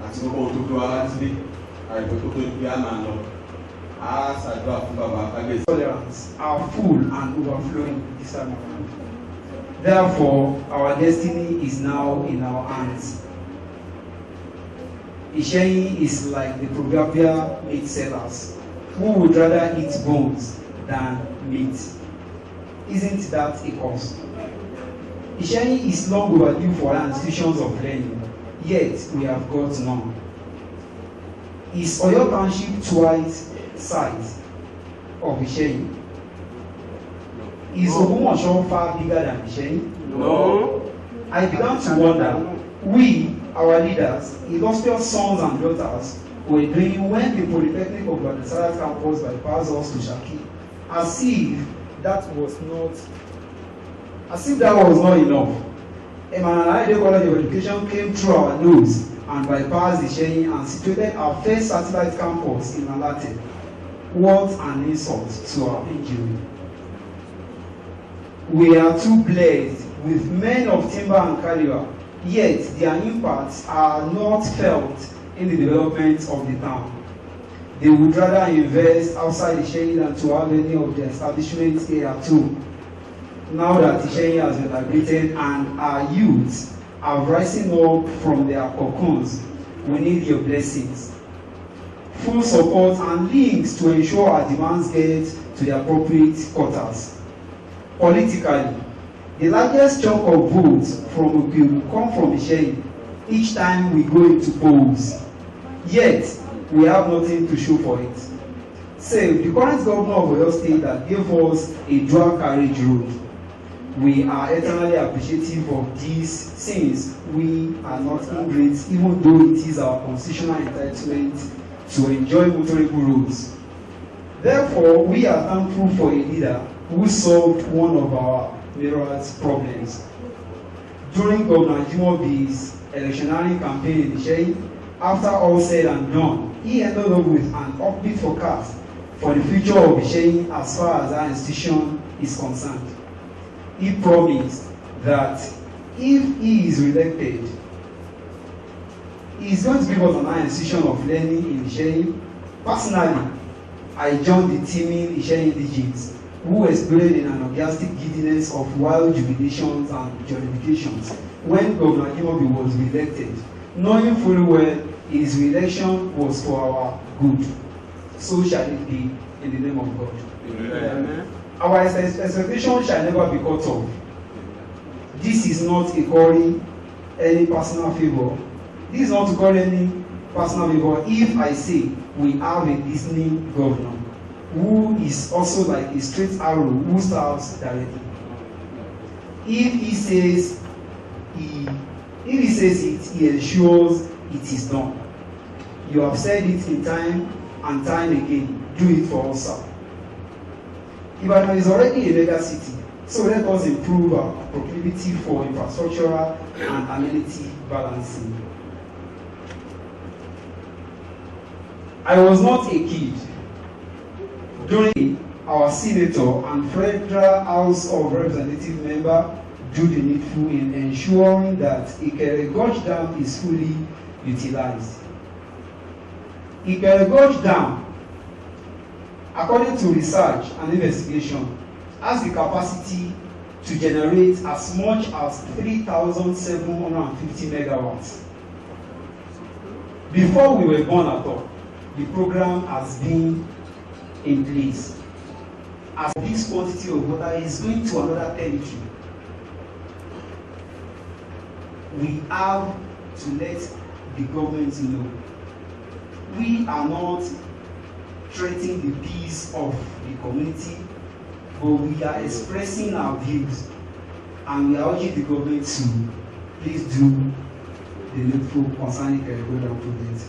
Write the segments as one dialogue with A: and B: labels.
A: àti gbogbo ohun tó fi wá láti dé àìpẹ́ tó tó gbé àná lọ. A ṣàdúrà fún bàbá kábíyèsí.
B: Tolerance are full and overflowing this time around. Therefore, our destiny is now in our hands. Isheyin is like the proverbial meat sellers who would rather eat bones than meat. Isn't that a cause? Isheyin is long overdue for our institutions of learning, yet we have got none. Is Oyo Township twice size of Isheyin? Is Ogbomoso far bigger than Isheyin?
A: No.
B: I began to wonder, we, our leaders, illustrious sons and daughters, were doing when the Polytechnic of Badasara campus bypassed us to Shaki, as if that was not enough. Emanalaide College of Education came through our nose and bypassed Isheyin and situated our first satellite campus in Malate. What an insult to our injury. We are too blessed with men of timber and caliber, yet their impacts are not felt in the development of the town. They would rather invest outside Isheyin than to have any of the establishments here too. Now that Isheyin has been liberated and our youths are rising up from their cocoons, we need your blessings, full support and links to ensure our demands get to the appropriate quarters. Politically, the largest chunk of votes from Okeogun come from Isheyin each time we go into polls. Yet, we have nothing to show for it. Say, the current governor of Oyo State that gave us a dual carriage road. We are eternally appreciative of this since we are not ingrates, even though it is our constitutional entitlement to enjoy motorable roads. Therefore, we are thankful for a leader who solved one of our numerous problems. During Governor Ajimobi's electioneering campaign in Isheyin, after all said and done, he ended up with an upbeat forecast for the future of Isheyin as far as our institution is concerned. He promised that if he is reelected, he is going to give us an institution of learning in Isheyin. Personally, I joined the teaming Isheyin indigenes who exploded in an orgiastic giddiness of wild jubilations and jollifications when Governor Ajimobi was re-elected, knowing fully well his re-election was for our good. So shall it be in the name of God. Amen. Our expectation shall never be cut off. This is not a calling any personal favor. This is not to call any personal favor. If I say we have a listening governor who is also like a straight arrow who serves directly. If he says it, he ensures it is done. You have said it in time and time again. Do it for us, sir. Ibadan is already a mega city, so let us improve our proclivity for infrastructural and amenity balancing. I was not a kid during our senator and Federal House of Representative member do the needful in ensuring that Ikere Gorge Dam is fully utilized. Ikere Gorge Dam, according to research and investigation, has the capacity to generate as much as 3,750 megawatts. Before we were born at all, the program has been in place. As this quantity of water is going to another territory, we have to let the government know. We are not threatening the peace of the community, but we are expressing our views, and we are urging the government to please do the needful concerning Ikere Gorge Dam project.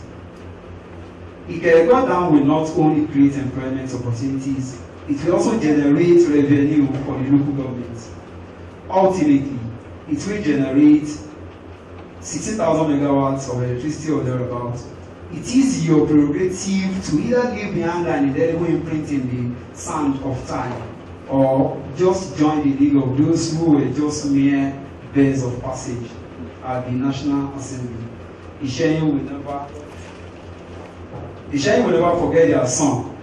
B: Ikere Gorge Dam will not only create employment opportunities, it will also generate revenue for the local government. Ultimately, it will generate 60,000 megawatts of electricity or thereabouts. It is your prerogative to either leave behind an indelible imprint in the sand of time, or just join the league of those who were just mere birds of passage at the National Assembly. Isheyin will never forget their son,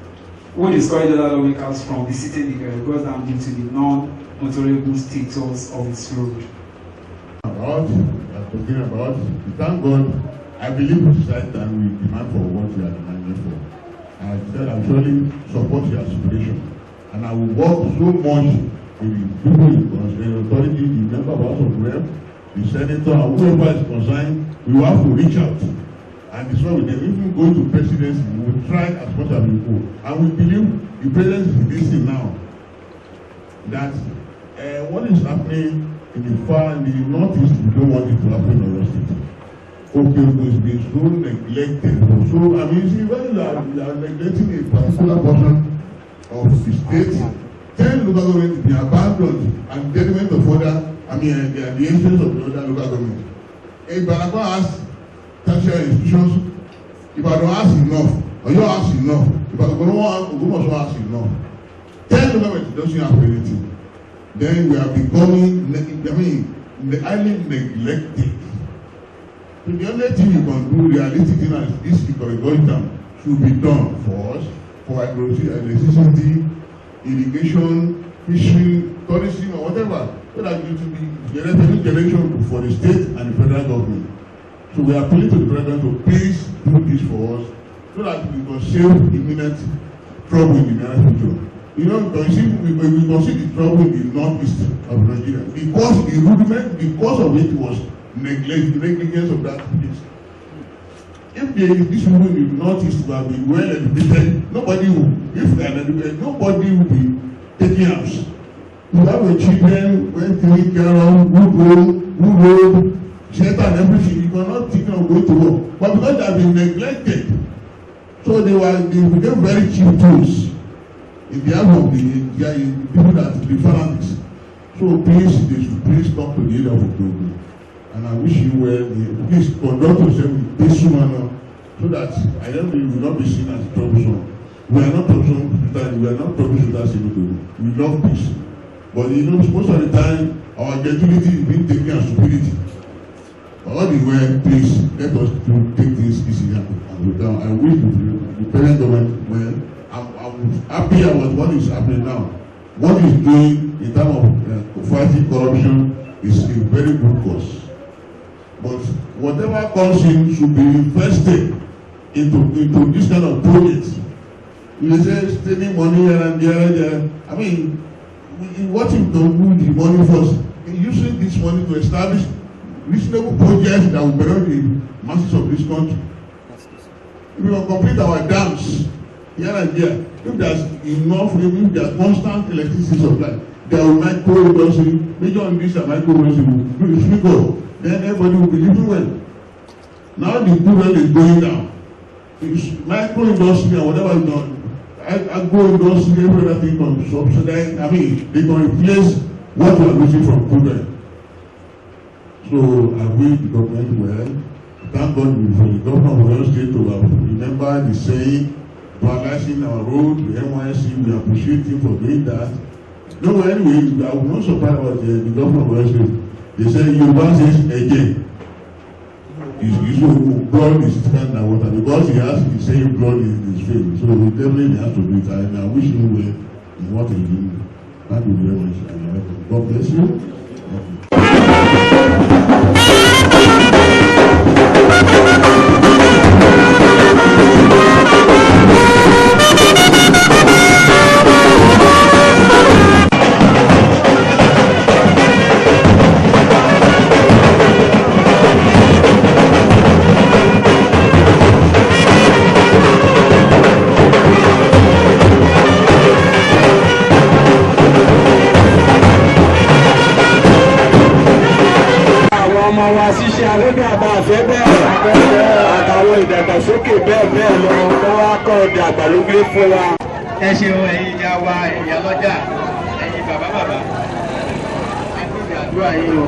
B: who discouraged other lawmakers from visiting the Goddam due to the non-motorable status of its road.
C: Talking about, thank God, I believe we decide and we demand for what we are demanding for. I said I surely support your aspiration, and I will work so much with the people in authority, the member of House of Rep, the senator, and whoever is concerned. We will have to reach out and discuss with them. If we go to presidency, we will try as much as we go, and we believe the president is listening now. That what is happening in the northeast, we don't want it to happen in our state. Okay, is being so neglected. So I mean, see, when you are neglecting a particular portion of the state, 10 local governments be abandoned and detriment of other, the influence of the other local governments. If Baraba has tertiary institutions, if I don't ask enough, or you ask enough, if I don't ask enough, 10 local governments doesn't have anything. Then we are becoming, highly neglected. So the only thing you can do realistically is this economic should be done for us, for electricity, irrigation, fishing, tourism, or whatever, so that it will be the revenue generation for the state and the federal government. So we are appealing to the president to please do this for us, so that we can save imminent trouble in the near future. You know, we can see the trouble in the northeast of Nigeria because the rudiment, because of it was negligence of that place. If this woman in the northeast will be well educated, nobody will. If they are educated, nobody will be taking house. You have a children when taking care of who road, shelter and everything. You cannot think of going to work, but because they have been neglected, so they became very cheap tools in the hands of the people that the fanatics. So please, they should please come to the area of October. And I wish you well. Please conduct yourself with this manner, so that I don't think you will not be seen as troublesome. We are not troublesome. We are not troublesome. We love peace. But you know, most of the time, our gentility is being taken as stupidity. All the way, please let us take this easy and go down. I wish the present government well. I'm happy about what is happening now. What is doing in terms of fighting corruption is a very good cause. But whatever comes in should be invested into this kind of projects. You say stealing money here and there. I mean, what if you don't move the money first? Using this money to establish reasonable projects that will benefit the masses of this country. If we will complete our dams here and there, if there's enough, if there's constant electricity supply, there will micro industry, major industry and micro industry will speak up. Then everybody will be living well. Now the problem is going down. It's micro industry and whatever is done, agro industry, everything can subsidize. I mean, they can replace what we are losing from children. So I wish the government well. Thank God for the government of Oyo State to remember the saying, vandalizing our road, the NYSC, we appreciate him for doing that. No, anyway, I will not surprise about the government of Oyo State. They say Yoruba says again. Blood is thicker than water because he has the same blood in his veins. So he definitely has to do it. And I wish him well in what he's doing. Thank you very much. God bless you.
D: ìdàgbàsókè bẹ́ẹ̀ bẹ́ẹ̀ lọ kó wá kọ́ ọ̀dà àgbàlógbé fún wa.
E: ẹ ṣeun ẹ̀yin ìyá wa ìyá lọ́jà ẹ̀yin bàbá ẹ kú ìdàdúrà yín o.